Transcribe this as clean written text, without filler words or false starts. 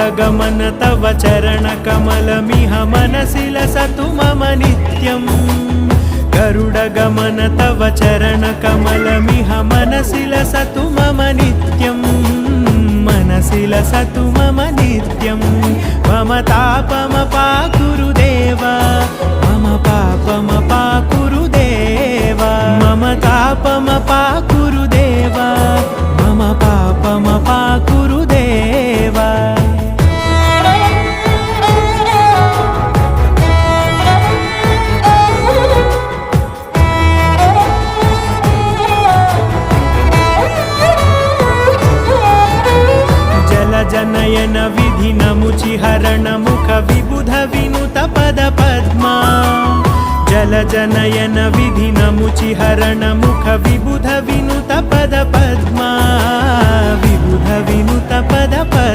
गरुडगमन तव चरणकमलमिह मनसि लसतु मम नित्यम् गरुडगमन तव चरणकमलमिह मनसि लसतु मम नित्यम् मनसि लसतु मम नित्यम् मम तापमपाकुरुदेव मम पापमपाकुरुदेव मम तापमपाकुरुदेव मम पापमपाकुरुदेव जनयन विधिनमुचिहरण मुख विबुध विनुत पद पद्मा जलजनयन विधिनमुचिहरण मुख विबुध विनुत पद पद्मा विबुध विनुत पद पद्मा।